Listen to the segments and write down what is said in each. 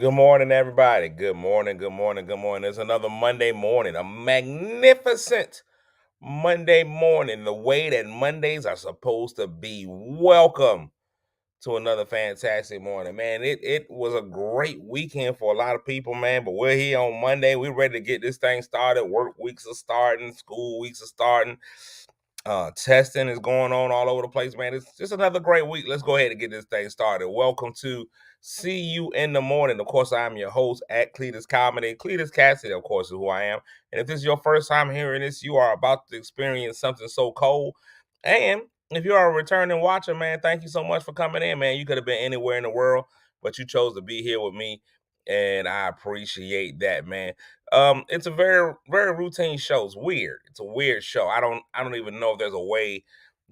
Good morning, everybody. Good morning, good morning, good morning. It's another Monday morning, a magnificent Monday morning, the way that Mondays are supposed to be. Welcome to another fantastic morning, man. It was a great weekend for a lot of people, man, but we're here on Monday. We're ready to get this thing started. Work weeks are starting, school weeks are starting. Testing is going on all over the place, man. It's just another great week. Let's go ahead and get this thing started. Welcome to See You in the Morning. Of course, I'm your host at Cletus Comedy. Cletus Cassidy, of course, is who I am. And if this is your first time hearing this, you are about to experience something so cold. And if you are a returning watcher, man, thank you so much for coming in, man. You could have been anywhere in the world, but you chose to be here with me, and I appreciate that, man. It's a very, very routine show. It's weird. It's a weird show. I don't even know if there's a way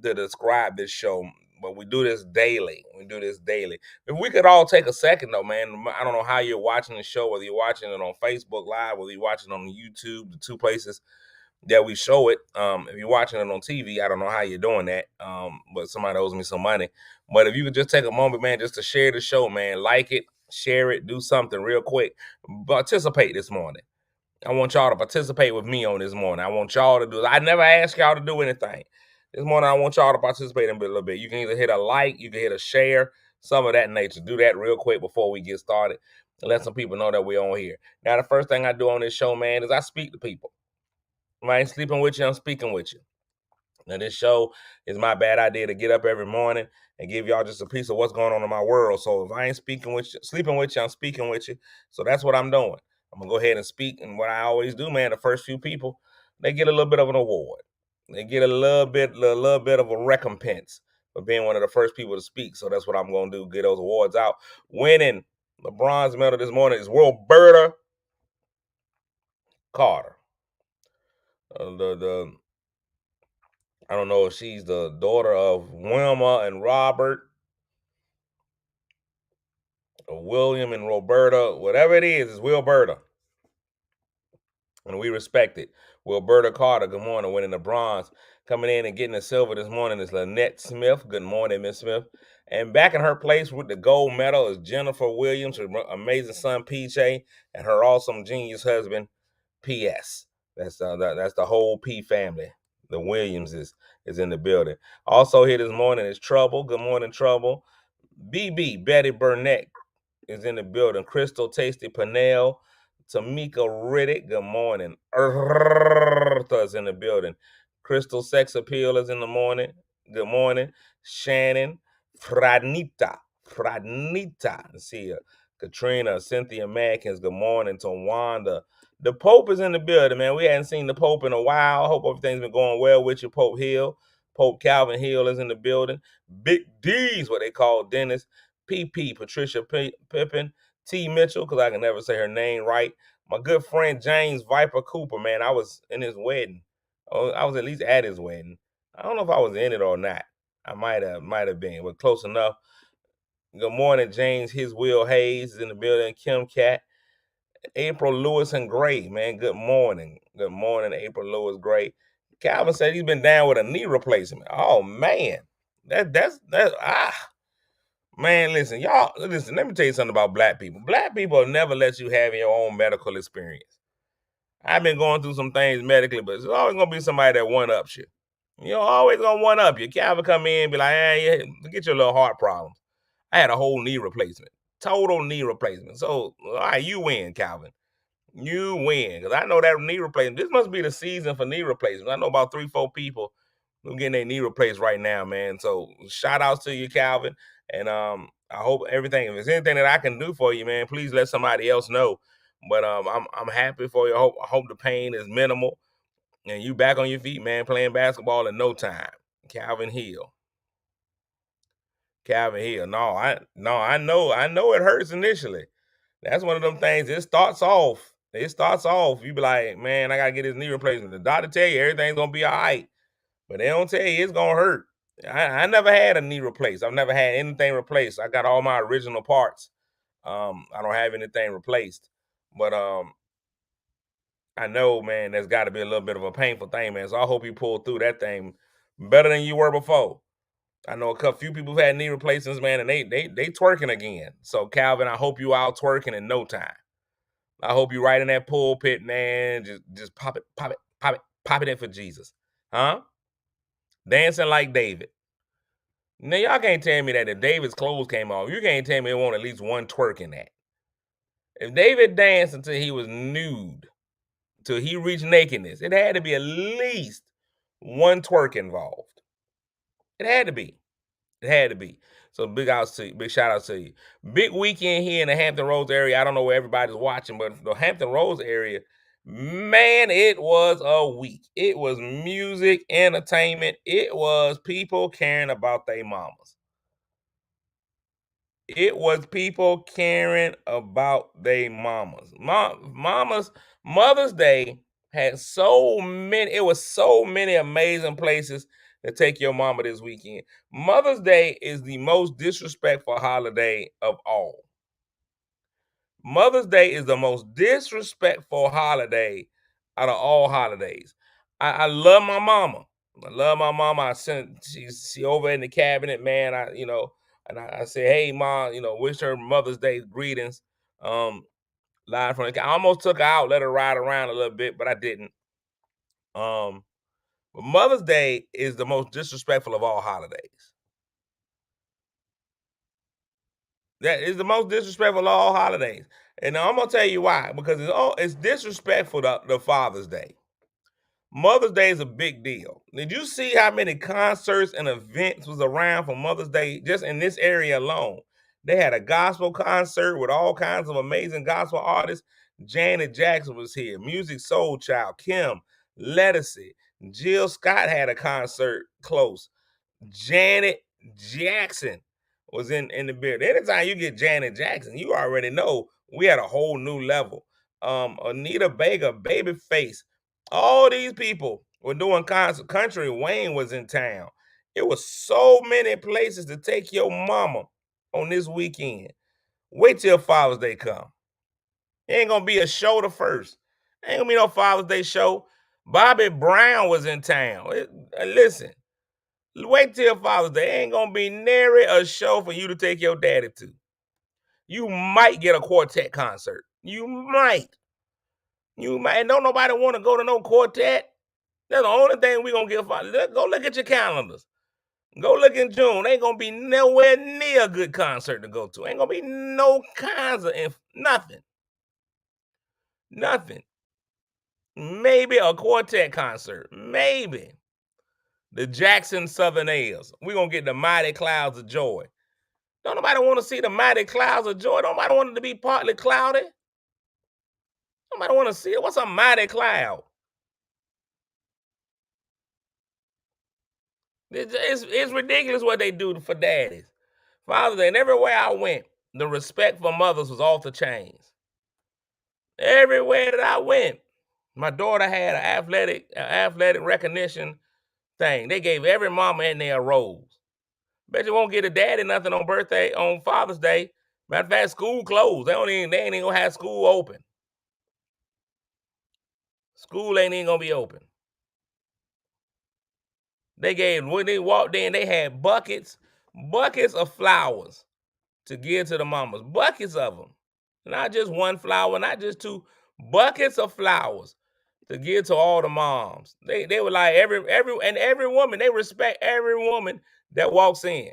to describe this show, but we do this daily. We do this daily. If we could all take a second though, man. I don't know how you're watching the show, whether you're watching it on Facebook Live, whether you're watching it on YouTube, the two places that we show it. If you're watching it on TV, I don't know how you're doing that. But somebody owes me some money. But if you could just take a moment, man, just to share the show, man, like it, share it, do something real quick. Participate this morning. I want y'all to participate with me on this morning. I want y'all to do. I never ask y'all to do anything. This morning, I want y'all to participate in a little bit. You can either hit a like, you can hit a share, some of that nature. Do that real quick before we get started and let some people know that we're on here. Now, the first thing I do on this show, man, is I speak to people. If I ain't sleeping with you, I'm speaking with you. Now, this show is my bad idea to get up every morning and give y'all just a piece of what's going on in my world. So if I ain't speaking with you, sleeping with you, I'm speaking with you. So that's what I'm doing. I'm gonna go ahead and speak. And what I always do, man, the first few people, they get a little bit of an award. They get a little bit of a recompense for being one of the first people to speak. So that's what I'm gonna do, get those awards out. Winning the bronze medal this morning is Roberta Carter. The I don't know if she's the daughter of Wilma and Robert, or William and Roberta, whatever it is, it's Wilberta. And we respect it. Wilberta Carter, good morning, winning the bronze. Coming in and getting the silver this morning is Lynette Smith. Good morning, Miss Smith. And back in her place with the gold medal is Jennifer Williams, her amazing son PJ, and her awesome genius husband PS. That's the whole P family. The Williams is in the building. Also here this morning is Trouble. Good morning, Trouble. BB Betty Burnett is in the building. Crystal Tasty Panel. Tamika Riddick, good morning. Eartha's in the building. Crystal Sex Appeal is in the morning. Good morning. Shannon Fradnita. See ya. Katrina, Cynthia Mackins, good morning. Tawanda. The Pope is in the building, man. We hadn't seen the Pope in a while. Hope everything's been going well with you, Pope Hill. Pope Calvin Hill is in the building. Big D's, what they call Dennis. PP, Patricia Pippin. T. Mitchell, because I can never say her name right. My good friend James Viper Cooper, man. I was in his wedding. Oh, I was at least at his wedding. I don't know if I was in it or not. I might have been, but close enough. Good morning, James. His Will Hayes is in the building. Kim Cat. April Lewis and Gray, man. Good morning. Good morning, April Lewis Gray. Calvin said he's been down with a knee replacement. Oh man. That's Man, listen, y'all, listen, let me tell you something about black people. Black people never let you have your own medical experience. I've been going through some things medically, but there's always gonna be somebody that one ups you. You're always gonna one up you. Calvin come in and be like, hey, yeah, get your little heart problems. I had a whole knee replacement. Total knee replacement. So all right, you win, Calvin. You win. Because I know that knee replacement. This must be the season for knee replacements. I know about 3-4 people who getting their knee replaced right now, man. So shout outs to you, Calvin. And I hope everything, if there's anything that I can do for you, man, please let somebody else know. But I'm happy for you. I hope the pain is minimal. And you back on your feet, man, playing basketball in no time. Calvin Hill. Calvin Hill. I know it hurts initially. That's one of them things. It starts off. You be like, man, I gotta get this knee replacement. The doctor tell you everything's gonna be all right, but they don't tell you it's gonna hurt. I never had a knee replaced. I've never had anything replaced. I got all my original parts. I don't have anything replaced, but I know, man, there's got to be a little bit of a painful thing, man. So I hope you pull through that thing better than you were before. I know a few people who've had knee replacements, man, and they twerking again. So Calvin, I hope you out twerking in no time. I hope you right in that pulpit, man. Just pop it, pop it, pop it, pop it in for Jesus. Huh? Dancing like David. Now y'all can't tell me that if David's clothes came off, you can't tell me it won't at least one twerk in that. If David danced until he was nude, till he reached nakedness, it had to be at least one twerk involved. It had to be. It had to be. So big shout out to you. Big weekend here in the Hampton Roads area. I don't know where everybody's watching, but the Hampton Roads area, man, it was a week. It was music, entertainment. It was people caring about their mamas. It was people caring about their mamas. Mother's Day had so many, it was so many amazing places to take your mama this weekend. Mother's Day is the most disrespectful holiday of all. Mother's Day is the most disrespectful holiday out of all holidays. I love my mama. I love my mama. She over in the cabinet, man. I say, hey mom, wish her Mother's Day greetings. Live from I almost took her out, let her ride around a little bit, but I didn't. But Mother's Day is the most disrespectful of all holidays. That is the most disrespectful of all holidays. And I'm gonna tell you why. Because it's disrespectful to Father's Day. Mother's Day is a big deal. Did you see how many concerts and events was around for Mother's Day just in this area alone? They had a gospel concert with all kinds of amazing gospel artists. Janet Jackson was here, Music Soul Child, Kim, Ledisi, Jill Scott had a concert close. Janet Jackson was in the building. Anytime you get Janet Jackson, you already know we had a whole new level. Anita Baker, Babyface, all these people were doing concert. Country Wayne was in town. It was so many places to take your mama on this weekend. Wait till Father's Day come. It ain't gonna be a show the first. Ain't gonna be no Father's Day show. Bobby Brown was in town. Listen, wait till Father's Day. Ain't gonna be nary a show for you to take your daddy to. You might get a quartet concert. You might. And don't nobody want to go to no quartet. That's the only thing we gonna get. Go look at your calendars. Go look in June. Ain't gonna be nowhere near a good concert to go to. Ain't gonna be no kinds of nothing. Nothing. Maybe a quartet concert. Maybe. The Jackson Southern Airs. We're gonna get the Mighty Clouds of Joy. Don't nobody want to see the Mighty Clouds of Joy. Don't nobody want it to be partly cloudy. Nobody want to see it. What's a mighty cloud? It's ridiculous what they do for daddies. Father's Day, and everywhere I went, the respect for mothers was off the chains. Everywhere that I went, my daughter had an athletic recognition thing. They gave every mama in there a rose. Bet you won't get a daddy nothing on Father's Day. Matter of fact, school closed. They ain't even gonna have school open. School ain't even gonna be open. When they walked in, they had buckets of flowers to give to the mamas. Buckets of them. Not just one flower, not just two, buckets of flowers to give to all the moms. They were like every woman, they respect every woman that walks in.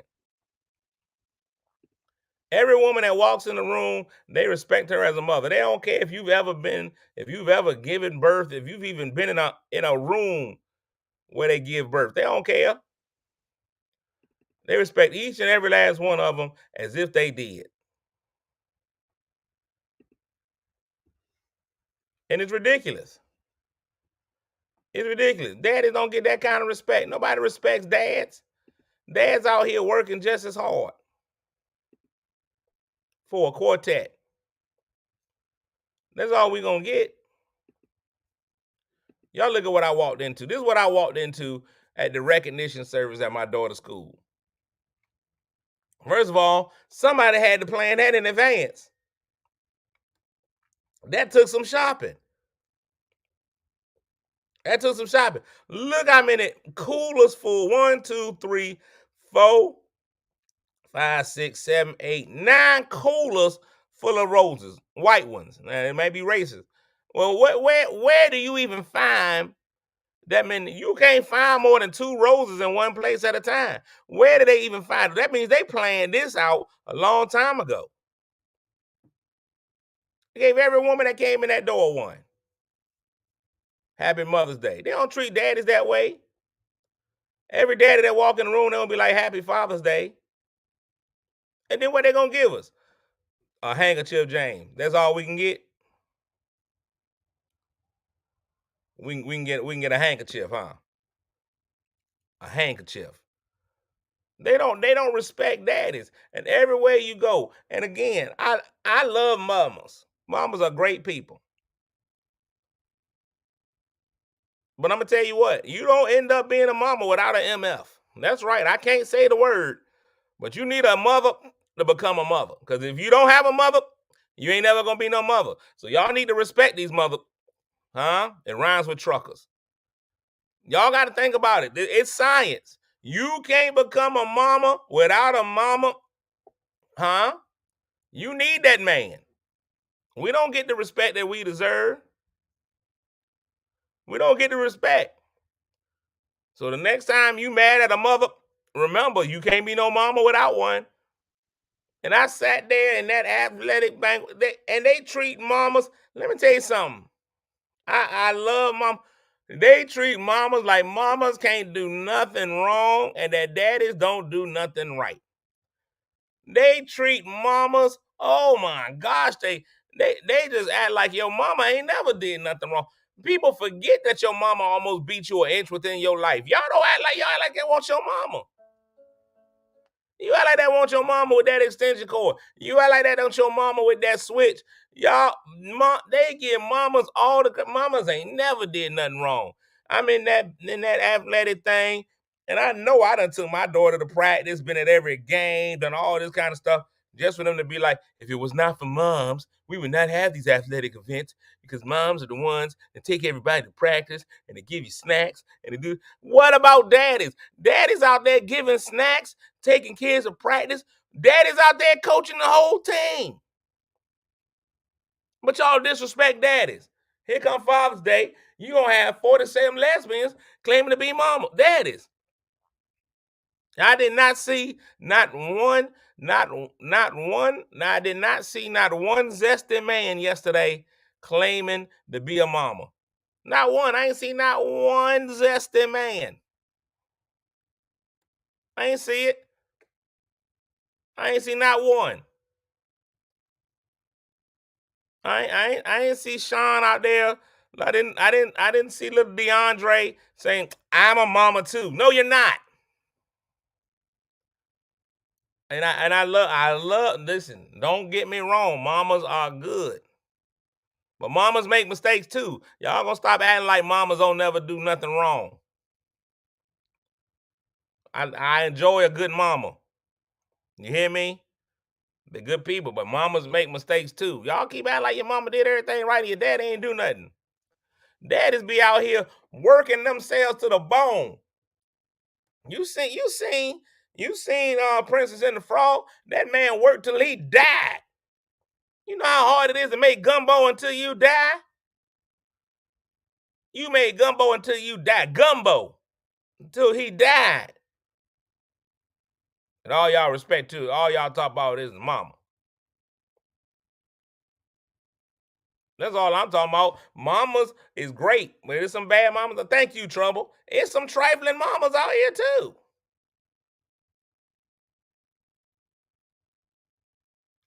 Every woman that walks in the room, they respect her as a mother. They don't care if you've ever given birth, if you've even been in a room where they give birth. They don't care. They respect each and every last one of them as if they did. And it's ridiculous. It's ridiculous. Daddies don't get that kind of respect. Nobody respects dads. Dads out here working just as hard for a quartet. That's all we're going to get. Y'all look at what I walked into. This is what I walked into at the recognition service at my daughter's school. First of all, somebody had to plan that in advance. That took some shopping. Look how many coolers full. 1, 2, 3, 4, 5, 6, 7, 8, 9 coolers full of roses, white ones. Now, it may be racist. Well, where do you even find that many? You can't find more than 2 roses in one place at a time. Where do they even find it? That means they planned this out a long time ago. They gave every woman that came in that door one. Happy Mother's Day. They don't treat daddies that way. Every daddy that walk in the room, they'll be like, Happy Father's Day. And then what they gonna give us? A handkerchief, James. That's all we can get. We can get a handkerchief, huh? A handkerchief. They don't respect daddies. And everywhere you go. And again, I love mamas. Mamas are great people. But I'm gonna tell you what, you don't end up being a mama without an MF. That's right. I can't say the word, but you need a mother to become a mother. Because if you don't have a mother, you ain't never gonna be no mother. So y'all need to respect these mother, huh? It rhymes with truckers. Y'all got to think about it. It's science. You can't become a mama without a mama, huh? You need that man. We don't get the respect that we deserve. We don't get the respect. So the next time you mad at a mother, remember, you can't be no mama without one. And I sat there in that athletic banquet, and they treat mamas. Let me tell you something. I love mom. They treat mamas like mamas can't do nothing wrong and that daddies don't do nothing right. They treat mamas, oh my gosh, they just act like your mama ain't never did nothing wrong. People forget that your mama almost beat you an inch within your life. Y'all don't act like they want your mama. You act like that want your mama with that extension cord. You act like that don't your mama with that switch. Y'all, they give mamas all the mamas ain't never did nothing wrong. I'm in that athletic thing, and I know I done took my daughter to practice, been at every game, done all this kind of stuff, just for them to be like, if it was not for moms, we would not have these athletic events because moms are the ones that take everybody to practice and they give you snacks and they do. What about daddies? Daddies out there giving snacks, taking kids to practice. Daddy's out there coaching the whole team. But y'all disrespect daddies. Here come Father's Day. You gonna have 47 lesbians claiming to be mama daddies. I did not see not one. I did not see not one zesty man yesterday claiming to be a mama. Not one. I ain't seen not one zesty man. I ain't see it. I ain't seen not one. I ain't see Sean out there. I didn't see little DeAndre saying, I'm a mama too. No, you're not. And I love, listen, don't get me wrong, mamas are good. But mamas make mistakes too. Y'all gonna stop acting like mamas don't never do nothing wrong. I enjoy a good mama. You hear me? They're good people, but mamas make mistakes too. Y'all keep acting like your mama did everything right and your daddy ain't do nothing. Daddies be out here working themselves to the bone. You seen Princess and the Frog? That man worked till he died. You know how hard it is to make gumbo until you die? You made gumbo until you die. Gumbo. Until he died. And all y'all respect too. All y'all talk about is mama. That's all I'm talking about. Mamas is great. But there's some bad mamas. Thank you, Trouble. It's some trifling mamas out here too.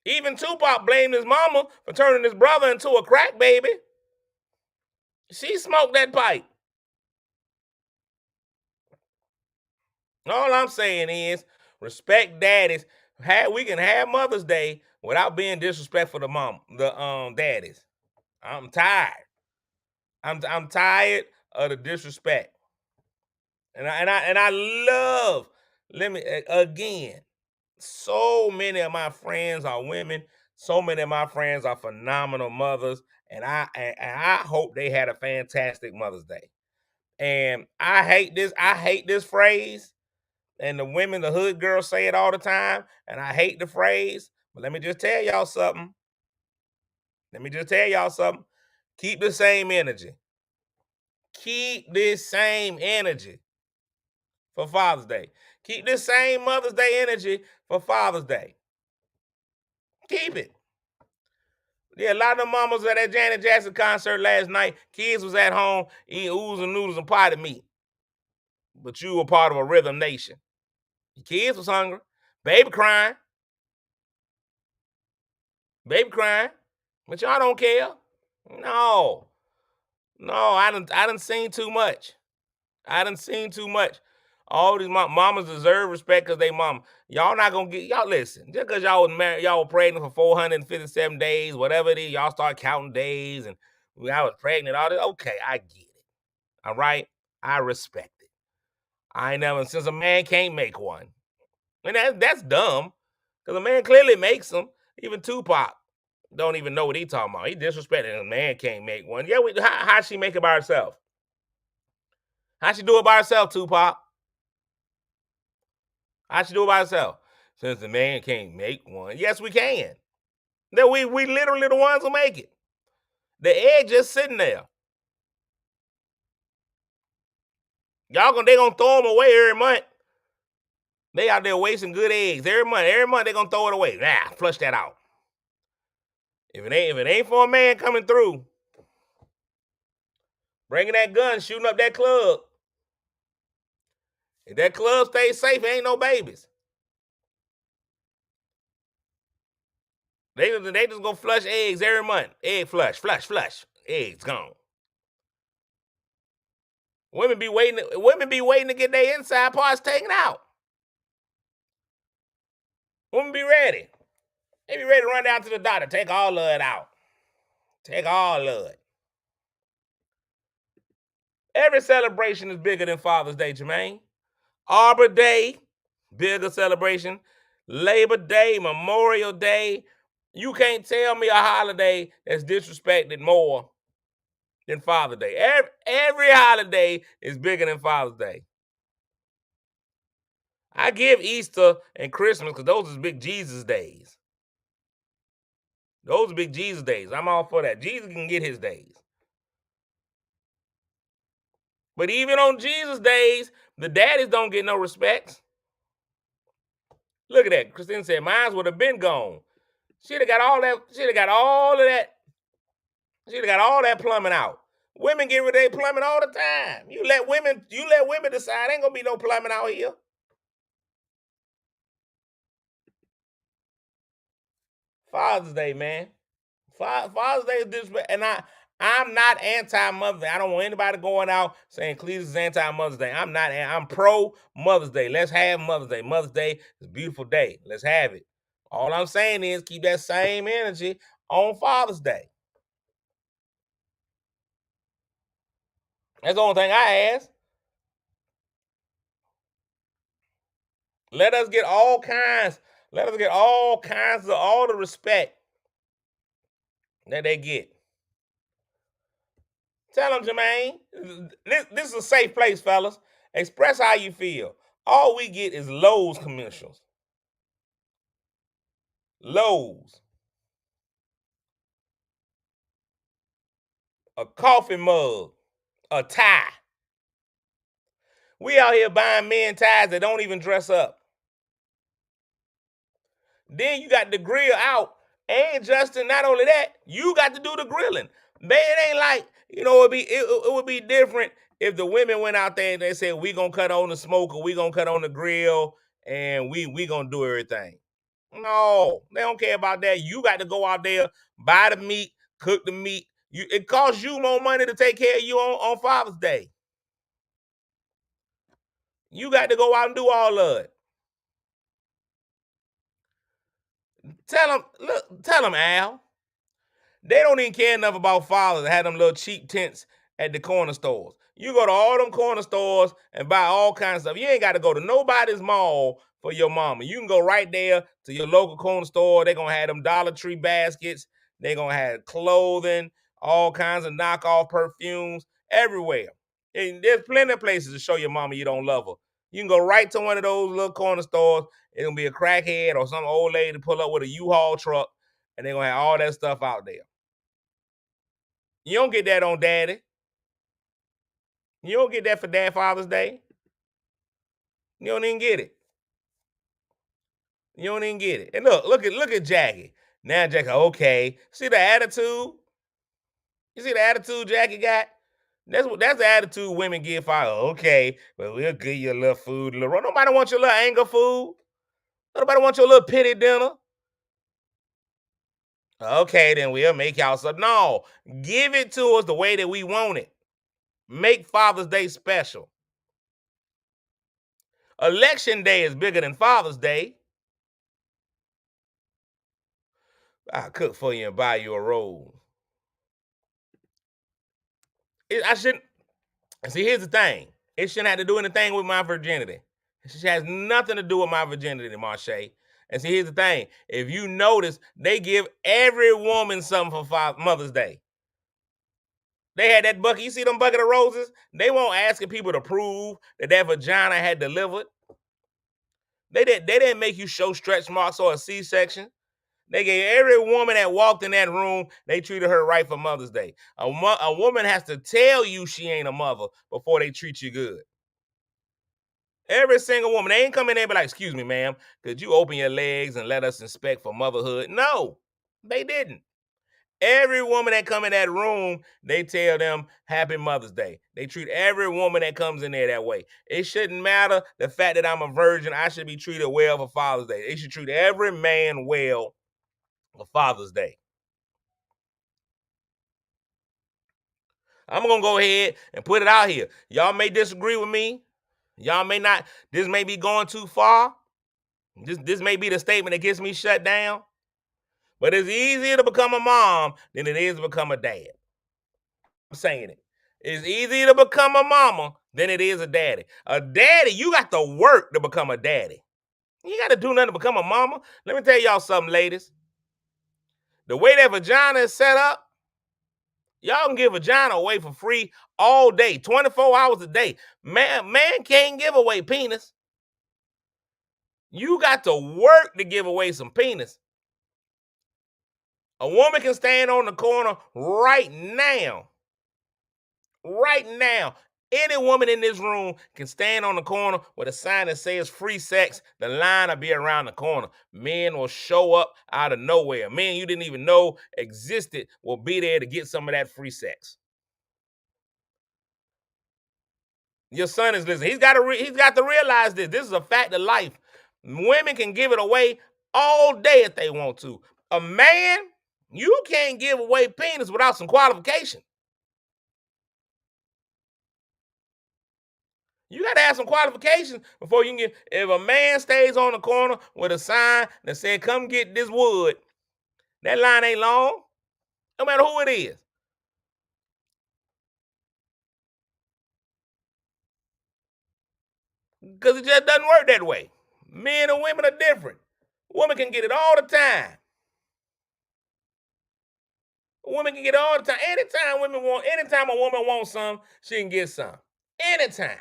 Even Tupac blamed his mama for turning his brother into a crack baby. She smoked that pipe. All I'm saying is respect daddies. We can have Mother's Day without being disrespectful to the daddies. I'm tired. I'm tired of the disrespect. And I love, let me again, so many of my friends are women. So many of my friends are phenomenal mothers. And I hope they had a fantastic Mother's Day. And I hate this phrase. And the women, the hood girls say it all the time, and I hate the phrase, but let me just tell y'all something. Keep the same energy. Keep this same energy for Father's Day. Keep this same Mother's Day energy for Father's Day. Keep it. Yeah, a lot of the mamas at that Janet Jackson concert last night, kids was at home eating oodles and noodles and potted meat. But you were part of a rhythm nation. Your kids was hungry. Baby crying. But y'all don't care. No, I done seen too much. All these mamas deserve respect because they mama. Y'all not gonna get, y'all listen, just because y'all was married, y'all were pregnant for 457 days, whatever it is, y'all start counting days and I was pregnant, all this. Okay, I get it. All right. I respect it. I ain't never, since a man can't make one. And that's dumb. Because a man clearly makes them. Even Tupac don't even know what he talking about. He disrespecting a man can't make one. Yeah, how she make it by herself? How she do it by herself, Tupac? How she do it by herself? Since the man can't make one. Yes, we can. That we literally the ones who make it. The egg just sitting there. They gonna throw them away every month. They out there wasting good eggs every month. Every month they gonna throw it away. Nah, flush that out. If it ain't for a man coming through, bringing that gun, shooting up that club. If that club stays safe, ain't no babies. They just go flush eggs every month. Egg flush. Eggs gone. Women be waiting to get their inside parts taken out. Women be ready. They be ready to run down to the doctor, take all of it out. Take all of it. Every celebration is bigger than Father's Day, Jermaine. Arbor Day, bigger celebration. Labor Day, Memorial Day. You can't tell me a holiday that's disrespected more than Father's Day. Every holiday is bigger than Father's Day. I give Easter and Christmas because those are big Jesus days. Those are big Jesus days. I'm all for that. Jesus can get his days. But even on Jesus days, the daddies don't get no respects. Look at that. Christine said mine would have been gone. She'd have got all that. She'd have got all of that. She'd have got all that plumbing out. Women get rid of their plumbing all the time. You let women decide. Ain't gonna be no plumbing out here. Father's Day, man. Father's Day is disrespect, and I'm not anti-Mother's Day. I don't want anybody going out saying Cleveland is anti-Mother's Day. I'm not. I'm pro Mother's Day. Let's have Mother's Day. Mother's Day is a beautiful day. Let's have it. All I'm saying is keep that same energy on Father's Day. That's the only thing I ask. Let us get all kinds. Let us get all kinds of all the respect that they get. Tell them, Jermaine, this is a safe place, fellas. Express how you feel. All we get is Lowe's commercials. Lowe's. A coffee mug. A tie. We out here buying men ties that don't even dress up. Then you got the grill out. And Justin, not only that, you got to do the grilling. It ain't like, it would be different if the women went out there and they said, we gonna cut on the smoker, we gonna cut on the grill, and we gonna do everything. No, they don't care about that. You got to go out there, buy the meat, cook the meat. It costs you more money to take care of you on Father's Day. You got to go out and do all of it. Tell them, Al. They don't even care enough about fathers to have them little cheap tents at the corner stores. You go to all them corner stores and buy all kinds of stuff. You ain't got to go to nobody's mall for your mama. You can go right there to your local corner store. They're going to have them Dollar Tree baskets. They're going to have clothing, all kinds of knockoff perfumes everywhere. And there's plenty of places to show your mama you don't love her. You can go right to one of those little corner stores. It's gonna be a crackhead or some old lady pull up with a U-Haul truck, and they're gonna have all that stuff out there. You don't get that on Daddy. You don't get that for Father's Day. You don't even get it. You don't even get it. And look at Jackie. Now Jackie, okay. See the attitude? You see the attitude Jackie got? That's the attitude women give father. Okay, well, we'll give you a little food. Nobody wants your little anger food. Nobody wants your little pity dinner. Okay, then we'll make y'all something. No, give it to us the way that we want it. Make Father's Day special. Election Day is bigger than Father's Day. I'll cook for you and buy you a roll. I shouldn't. See, here's the thing. It shouldn't have to do anything with my virginity. It has nothing to do with my virginity, Marche. And see, here's the thing. If you notice, they give every woman something for Mother's Day. They had that bucket. You see them bucket of roses? They won't asking people to prove that vagina had delivered. They didn't make you show stretch marks or a C-section. They gave every woman that walked in that room, they treated her right for Mother's Day. A woman has to tell you she ain't a mother before they treat you good. Every single woman. They ain't come in there and be like, excuse me, ma'am, could you open your legs and let us inspect for motherhood? No, they didn't. Every woman that come in that room, they tell them Happy Mother's Day. They treat every woman that comes in there that way. It shouldn't matter the fact that I'm a virgin. I should be treated well for Father's Day. They should treat every man well for Father's Day. I'm going to go ahead and put it out here. Y'all may disagree with me. Y'all may not. This may be going too far. This may be the statement that gets me shut down. But it's easier to become a mom than it is to become a dad. I'm saying it. It's easier to become a mama than it is a daddy. A daddy, you got to work to become a daddy. You got to do nothing to become a mama. Let me tell y'all something, ladies. The way that vagina is set up, y'all can give vagina away for free all day, 24 hours a day. Man can't give away penis. You got to work to give away some penis. A woman can stand on the corner right now. Right now. Any woman in this room can stand on the corner with a sign that says free sex. The line will be around the corner. Men will show up out of nowhere. Men you didn't even know existed will be there to get some of that free sex. Your son is listening. He's got to realize this. This is a fact of life. Women can give it away all day if they want to. A man, you can't give away penis without some qualification. You got to have some qualifications before you can get. If a man stays on the corner with a sign that said, come get this wood, that line ain't long, no matter who it is. Because it just doesn't work that way. Men and women are different. Women can get it all the time. Women can get it all the time. Anytime a woman wants some, she can get some. Anytime.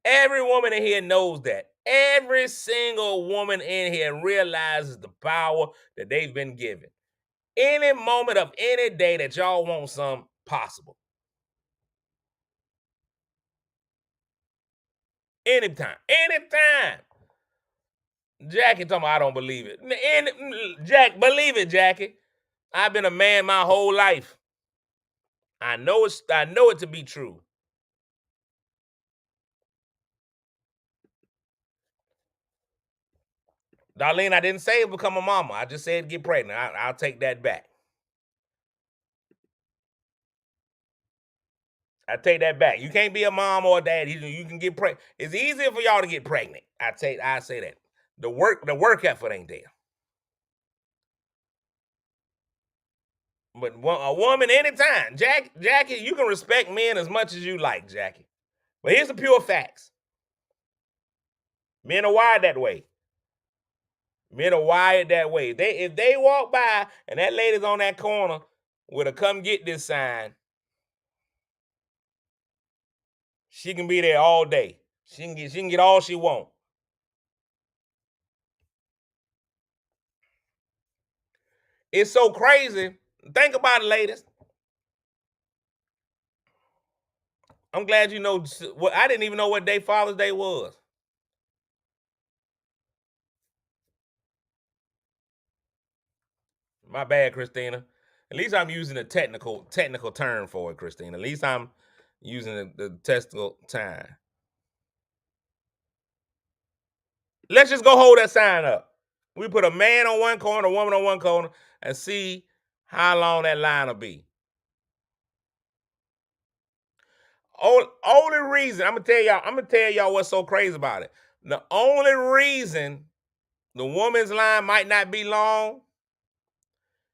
Every woman in here knows that. Every single woman in here realizes the power that they've been given. Any moment of any day that y'all want some, possible. Anytime. Jackie talking about I don't believe it. Jack, believe it, Jackie. I've been a man my whole life. I know it to be true. Darlene, I didn't say become a mama. I just said get pregnant. I'll take that back. I take that back. You can't be a mom or a dad. You can get pregnant. It's easier for y'all to get pregnant. I say that. The work effort ain't there. But a woman anytime. Jackie, you can respect men as much as you like, Jackie. But here's the pure facts. Men are wired that way. Men are wired that way. If they walk by and that lady's on that corner with a come get this sign, she can be there all day. She can get all she want. It's so crazy. Think about it, ladies. I'm glad you know. I didn't even know what day Father's Day was. My bad, Christina. At least I'm using a technical term for it, Christina. At least I'm using the technical time. Let's just go hold that sign up. We put a man on one corner, a woman on one corner, and see how long that line will be. Only reason I'm gonna tell y'all what's so crazy about it. The only reason the woman's line might not be long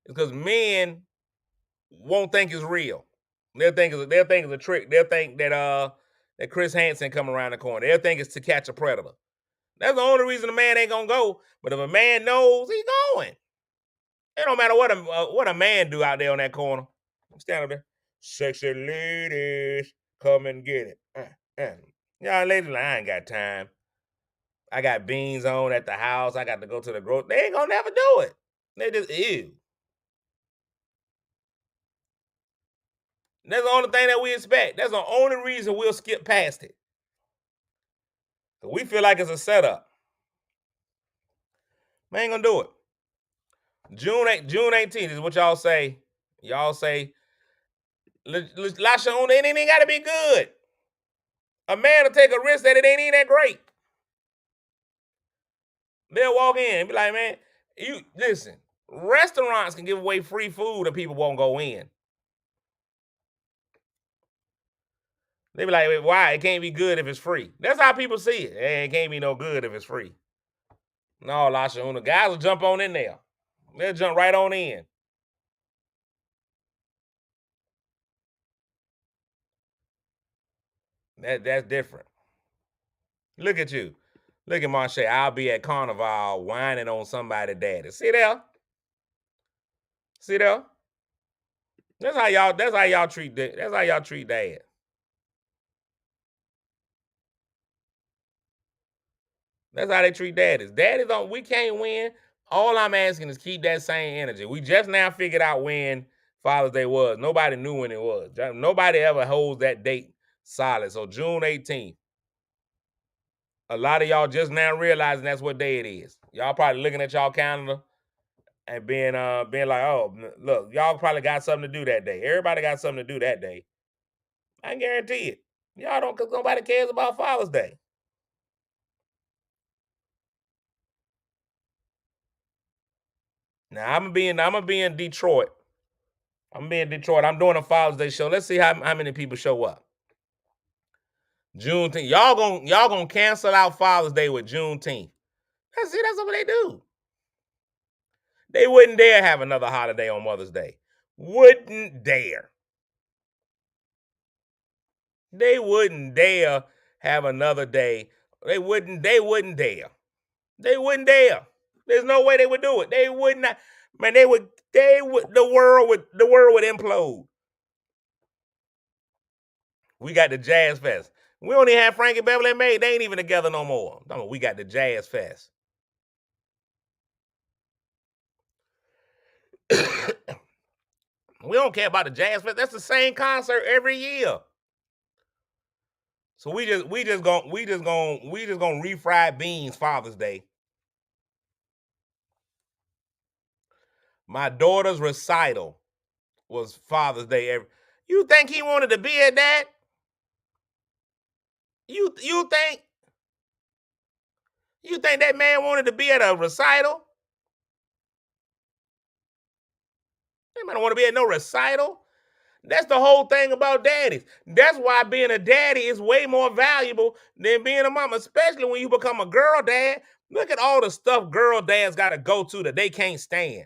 is because men won't think it's real. They'll think it's a trick. They'll think that Chris Hansen coming around the corner. They'll think it's To Catch a Predator. That's the only reason a man ain't gonna go. But if a man knows, he's going. It don't matter what a man do out there on that corner. I'm standing there. Sexy ladies, come and get it. Y'all ladies, like, I ain't got time. I got beans on at the house. I got to go to the grocery. They ain't gonna never do it. They just ew. That's the only thing that we expect. That's the only reason we'll skip past it. We feel like it's a setup. We ain't gonna do it. June 18th is what y'all say. Y'all say, LaShawn, it ain't gotta be good. A man will take a risk that it ain't even that great. They'll walk in and be like, man, you listen, restaurants can give away free food and people won't go in. They be like, why? It can't be good if it's free. That's how people see it. Hey, it can't be no good if it's free. No, LaShawn, the guys will jump on in there. They'll jump right on in. That's different. Look at you. Look at Marche. I'll be at Carnival whining on somebody's daddy. See there? See there? That's how y'all treat dad. That's how they treat daddies. Daddies don't, we can't win. All I'm asking is keep that same energy. We just now figured out when Father's Day was. Nobody knew when it was. Nobody ever holds that date solid. So June 18th. A lot of y'all just now realizing that's what day it is. Y'all probably looking at y'all calendar and being like, oh, look, y'all probably got something to do that day. Everybody got something to do that day. I guarantee it. Y'all don't, because nobody cares about Father's Day. Now I'm gonna be in Detroit. I'm being Detroit. I'm doing a Father's Day show. Let's see how many people show up. Juneteenth. Y'all gonna cancel out Father's Day with Juneteenth. That's what they do. They wouldn't dare have another holiday on Mother's Day. Wouldn't dare. They wouldn't dare have another day. They wouldn't dare. They wouldn't dare. There's no way they would do it. They would not. Man, they would the world would implode. We got the Jazz Fest. We only have Frankie Beverly and May. They ain't even together no more. We got the Jazz Fest. We don't care about the Jazz Fest. That's the same concert every year. So we just gonna refry beans Father's Day. My daughter's recital was Father's Day. You think he wanted to be at that? You think that man wanted to be at a recital? That man don't want to be at no recital. That's the whole thing about daddies. That's why being a daddy is way more valuable than being a mom, especially when you become a girl dad. Look at all the stuff girl dads got to go to that they can't stand.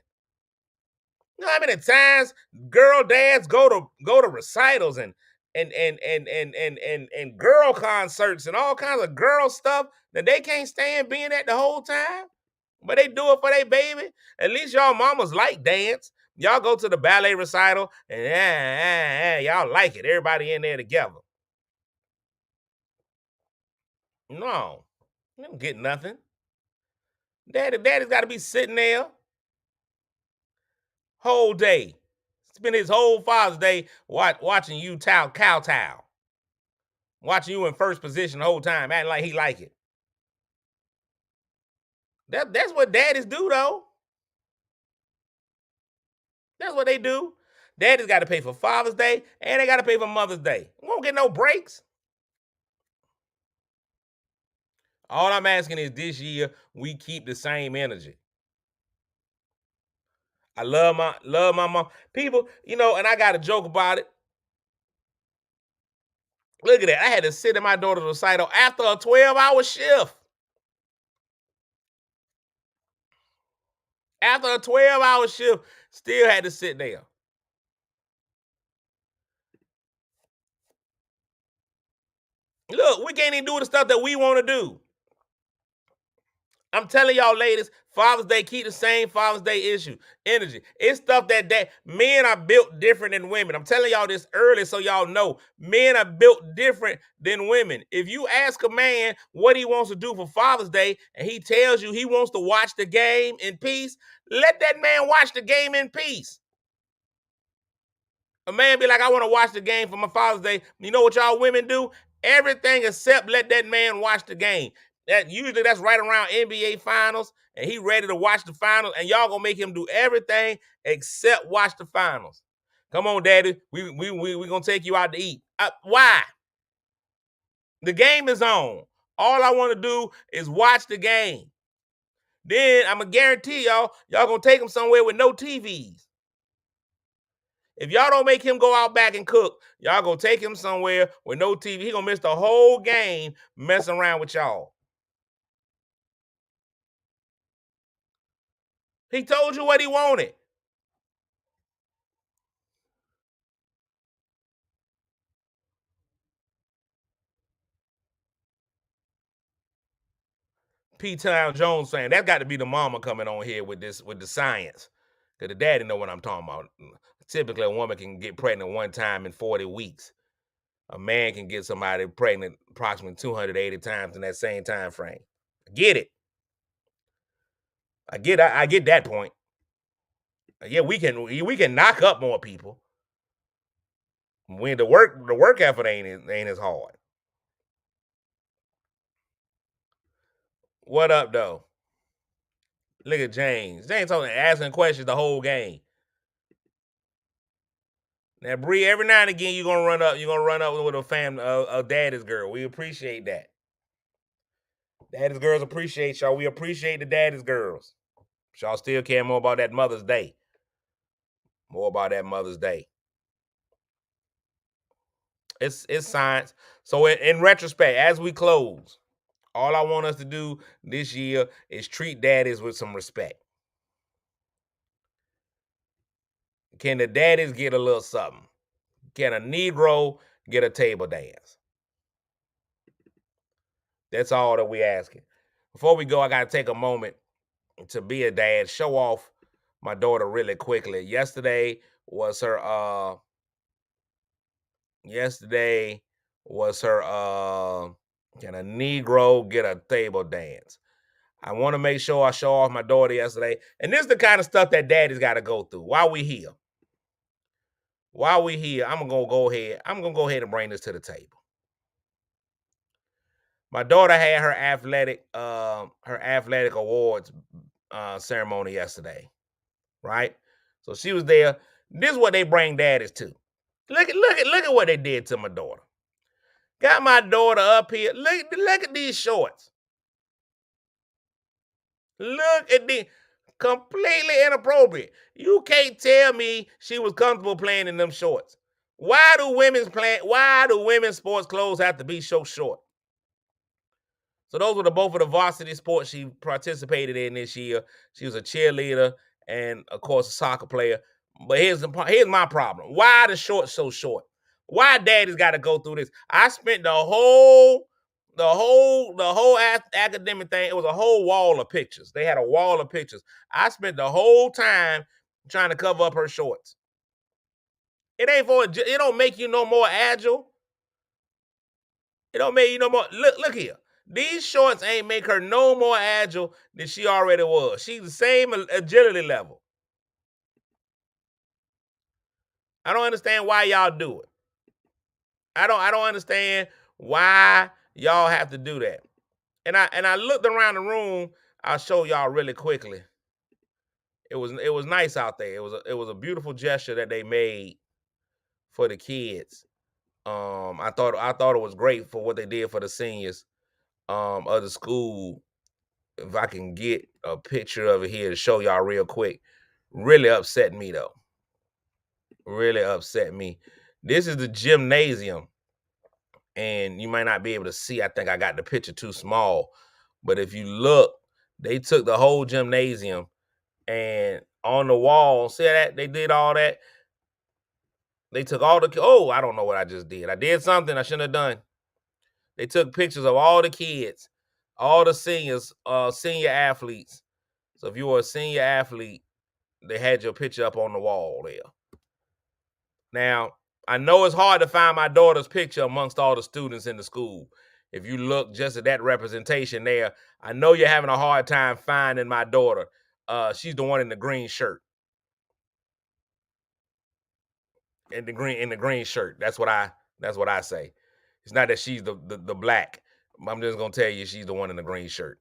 You know how many times girl dads go to recitals and girl concerts and all kinds of girl stuff that they can't stand being at the whole time, but they do it for their baby. At least y'all mamas like dance. Y'all go to the ballet recital and y'all like it. Everybody in there together. No, you don't get nothing. Daddy's got to be sitting there whole day. Spend his whole Father's Day watching you kowtow. Watching you in first position the whole time, acting like he like it. That's what daddies do, though. That's what they do. Daddy's got to pay for Father's Day and they got to pay for Mother's Day. We won't get no breaks. All I'm asking is this year we keep the same energy. I love my mom. People, and I got a joke about it. Look at that. I had to sit in my daughter's recital after a 12-hour shift. After a 12-hour shift, still had to sit there. Look, we can't even do the stuff that we want to do. I'm telling y'all, ladies, Father's Day, keep the same Father's Day energy. It's stuff that men are built different than women. I'm telling y'all this early so y'all know. Men are built different than women. If you ask a man what he wants to do for Father's Day and he tells you he wants to watch the game in peace, let that man watch the game in peace. A man be like, I want to watch the game for my Father's Day. You know what y'all women do? Everything except let that man watch the game. That's right around NBA finals, and he ready to watch the finals, and y'all gonna make him do everything except watch the finals. Come on, daddy. We gonna take you out to eat. Why? The game is on. All I want to do is watch the game. Then I'm gonna guarantee y'all gonna take him somewhere with no TVs. If y'all don't make him go out back and cook, y'all gonna take him somewhere with no TV. He gonna miss the whole game messing around with y'all. He told you what he wanted. P. Town Jones saying that got to be the mama coming on here with the science. Cause the daddy know what I'm talking about. Typically, a woman can get pregnant one time in 40 weeks. A man can get somebody pregnant approximately 280 times in that same time frame. I get it. I get that point. Yeah, we can knock up more people. When the work effort ain't as hard. What up, though? Look at James. James asking questions the whole game. Now, Bree, every now and again you're gonna run up with a family, a daddy's girl. We appreciate that. Daddy's girls appreciate y'all. We appreciate the daddy's girls. But y'all still care more about that Mother's Day. More about that Mother's Day. It's science. So in retrospect, as we close, all I want us to do this year is treat daddies with some respect. Can the daddies get a little something? Can a Negro get a table dance? That's all that we asking. Before we go, I gotta take a moment to be a dad, show off my daughter really quickly. Yesterday was her can a Negro get a table dance? I want to make sure I show off my daughter yesterday. And this is the kind of stuff that daddy's got to go through while we here. I'm gonna go ahead and bring this to the table. My daughter had her athletic awards ceremony yesterday, right? So she was there. This is what they bring daddies to. Look at what they did to my daughter. Got my daughter up here. Look at these shorts. Look at the completely inappropriate. You can't tell me she was comfortable playing in them shorts. Why do women's sports clothes have to be so short? So those were both of the varsity sports she participated in this year. She was a cheerleader and, of course, a soccer player. But here's my problem. Why are the shorts so short? Why daddy's got to go through this? I spent the whole academic thing. It was a whole wall of pictures. They had a wall of pictures. I spent the whole time trying to cover up her shorts. It don't make you no more agile. It don't make you no more. Look here. These shorts ain't make her no more agile than she already was. She's the same agility level. I don't understand why y'all do it. I don't understand why y'all have to do that. And I looked around the room. I'll show y'all really quickly. It was nice out there. It was a beautiful gesture that they made for the kids. I thought it was great for what they did for the seniors of the school. If I can get a picture of it here to show y'all real quick. Really upset me though. Really upset me. This is the gymnasium. And you might not be able to see. I think I got the picture too small. But if you look, they took the whole gymnasium and on the wall, see that? They did all that. They took all the, I don't know what I just did. I did something I shouldn't have done. They took pictures of all the kids, all the seniors, senior athletes. So if you were a senior athlete, they had your picture up on the wall there. Now, I know it's hard to find my daughter's picture amongst all the students in the school. If you look just at that representation there, I know you're having a hard time finding my daughter. She's the one in the green shirt. In the green shirt. That's what I say. It's not that she's the black. I'm just gonna tell you she's the one in the green shirt.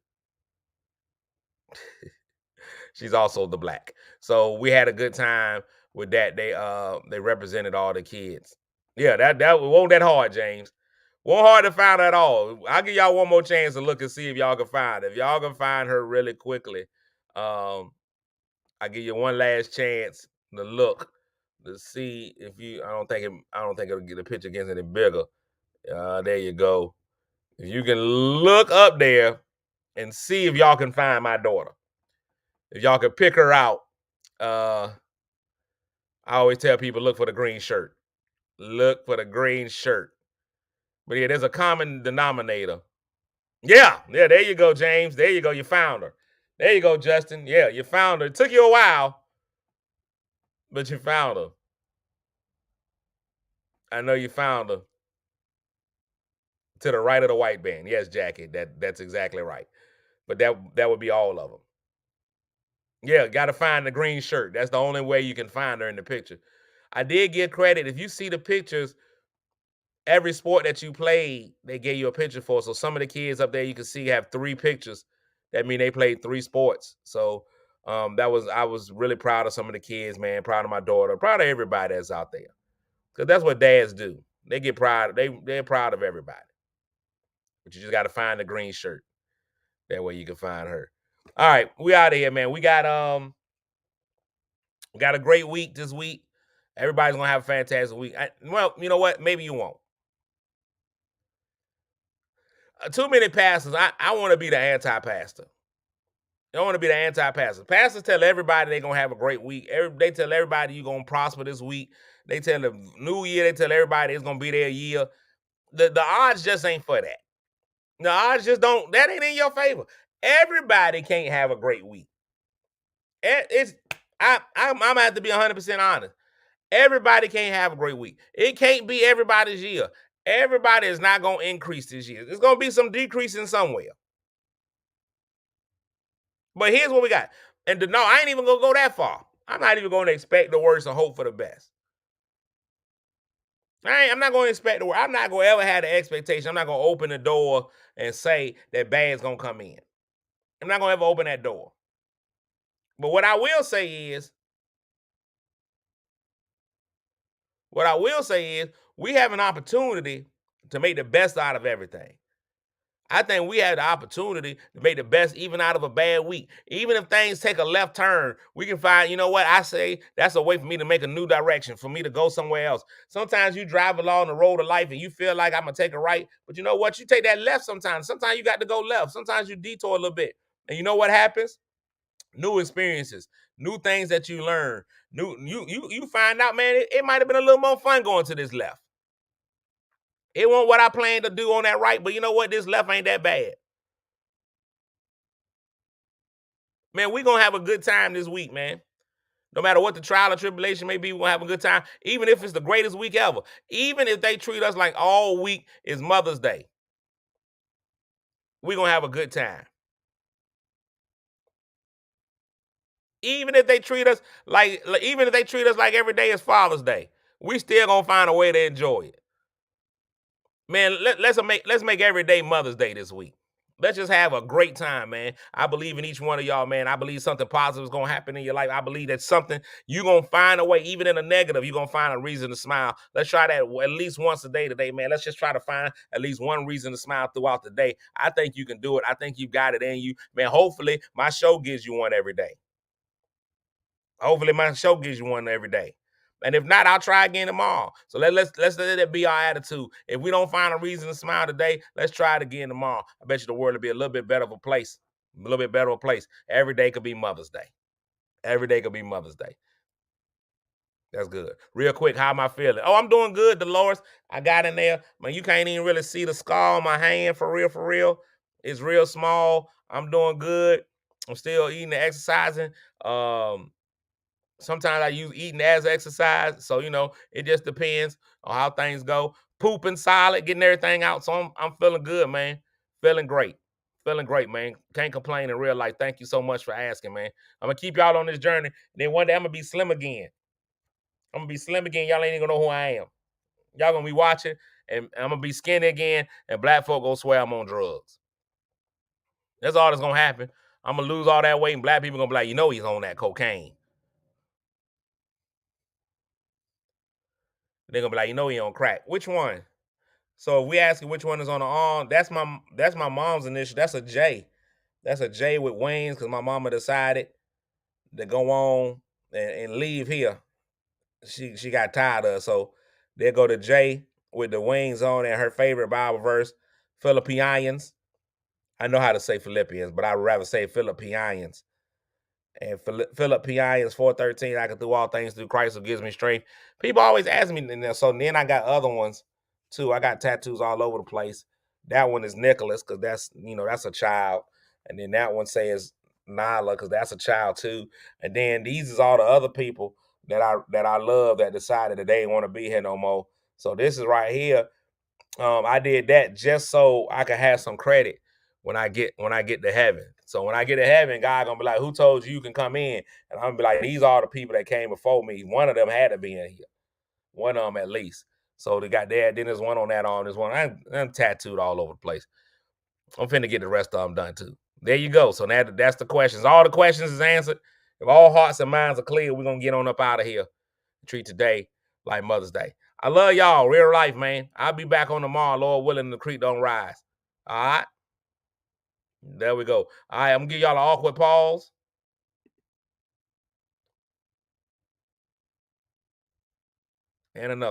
She's also the black. So we had a good time with that. They represented all the kids. Yeah, that wasn't that hard, James. Wasn't hard to find at all. I'll give y'all one more chance to look and see if y'all can find it. If y'all can find her really quickly, I'll give you one last chance to look to see if you. I don't think it'll get the picture gets any bigger. There you go. If you can look up there and see if y'all can find my daughter. If y'all can pick her out. I always tell people look for the green shirt. Look for the green shirt. But yeah, there's a common denominator. Yeah, there you go, James. There you go. You found her. There you go, Justin. Yeah, you found her. It took you a while, but you found her. I know you found her. To the right of the white band. Yes, Jackie. That's exactly right. But that would be all of them. Yeah, got to find the green shirt. That's the only way you can find her in the picture. I did give credit. If you see the pictures, every sport that you played, they gave you a picture for. So some of the kids up there you can see have 3 pictures. That mean they played 3 sports. So I was really proud of some of the kids, man. Proud of my daughter. Proud of everybody that's out there. Because that's what dads do. They get proud. They're proud of everybody. But you just got to find the green shirt. That way you can find her. All right, we out of here, man. We got a great week this week. Everybody's gonna have a fantastic week. Well, you know what? Maybe you won't. Too many pastors. I want to be the anti-pastor. I want to be the anti-pastor. Pastors tell everybody they're gonna have a great week. They tell everybody you're gonna prosper this week. They tell the new year. They tell everybody it's gonna be their year. The odds just ain't for that. The odds just don't. That ain't in your favor. Everybody can't have a great week. I'm gonna have to be 100% honest. Everybody can't have a great week. It can't be everybody's year. Everybody is not going to increase this year. There's going to be some decrease in somewhere. But here's what we got. And no, I ain't even going to go that far. I'm not even going to expect the worst and hope for the best. I'm not going to expect the worst. I'm not going to ever have the expectation. I'm not going to open the door and say that bad's going to come in. I'm not going to ever open that door. But what I will say is we have an opportunity to make the best out of everything. I think we have the opportunity to make the best even out of a bad week. Even if things take a left turn, we can find, you know what, I say that's a way for me to make a new direction, for me to go somewhere else. Sometimes you drive along the road of life and you feel like I'm going to take a right, but you know what, you take that left sometimes. Sometimes you got to go left. Sometimes you detour a little bit. And you know what happens? New experiences, new things that you learn. You find out, man, it might have been a little more fun going to this left. It wasn't what I planned to do on that right, but you know what? This left ain't that bad. Man, we're going to have a good time this week, man. No matter what the trial or tribulation may be, we're going to have a good time, even if it's the greatest week ever. Even if they treat us like all week is Mother's Day. We're gonna have a good time. Even if they treat us even if they treat us like every day is Father's Day, we still gonna find a way to enjoy it. Man, let's make every day Mother's Day this week. Let's just have a great time, man. I believe in each one of y'all, man. I believe something positive is gonna happen in your life. I believe that something you're gonna find a way, even in a negative, you're gonna find a reason to smile. Let's try that at least once a day today, man. Let's just try to find at least one reason to smile throughout the day. I think you can do it. I think you got it in you, man. Hopefully, my show gives you one every day. Hopefully, my show gives you one every day. And if not, I'll try again tomorrow. So let's let it be our attitude. If we don't find a reason to smile today, let's try it again tomorrow. I bet you the world will be a little bit better of a place. A little bit better of a place. Every day could be Mother's Day. Every day could be Mother's Day. That's good. Real quick, how am I feeling? Oh, I'm doing good, Dolores. I got in there. Man, you can't even really see the scar on my hand for real, for real. It's real small. I'm doing good. I'm still eating and exercising. Sometimes I use eating as exercise. So, it just depends on how things go. Pooping solid, getting everything out. So I'm feeling good, man. Feeling great. Feeling great, man. Can't complain in real life. Thank you so much for asking, man. I'm gonna keep y'all on this journey. Then one day I'm gonna be slim again. I'm gonna be slim again. Y'all ain't even gonna know who I am. Y'all gonna be watching, and I'm gonna be skinny again, and black folk gonna swear I'm on drugs. That's all that's gonna happen. I'm gonna lose all that weight, and black people gonna be like, he's on that cocaine. They're gonna be like, he on crack. Which one? So if we asking which one is on the arm, that's my mom's initial. That's a J. That's a J with wings because my mama decided to go on and leave here. She got tired of it. So they go to J with the wings on and her favorite Bible verse, Philippians. I know how to say Philippians, but I'd rather say Philippians. And Philippians 4:13, I can do all things through Christ who gives me strength. People always ask me, so then I got other ones too. I got tattoos all over the place. That one is Nicholas, because that's a child. And then that one says Nala, because that's a child too. And then these is all the other people that I love that decided that they didn't want to be here no more. So this is right here. I did that just so I could have some credit when I get to heaven. So when I get to heaven, God gonna be like, "Who told you can come in?" And I'm gonna be like, "These are the people that came before me. One of them had to be in here. One of them at least." So they got that. Then there's one on that arm. There's one. I'm tattooed all over the place. I'm finna get the rest of them done too. There you go. So that's the questions. All the questions is answered. If all hearts and minds are clear, we're gonna get on up out of here. Treat today like Mother's Day. I love y'all, real life, man. I'll be back on tomorrow, Lord willing, the creek don't rise. All right. There we go. All right, I'm gonna give y'all an awkward pause. And another.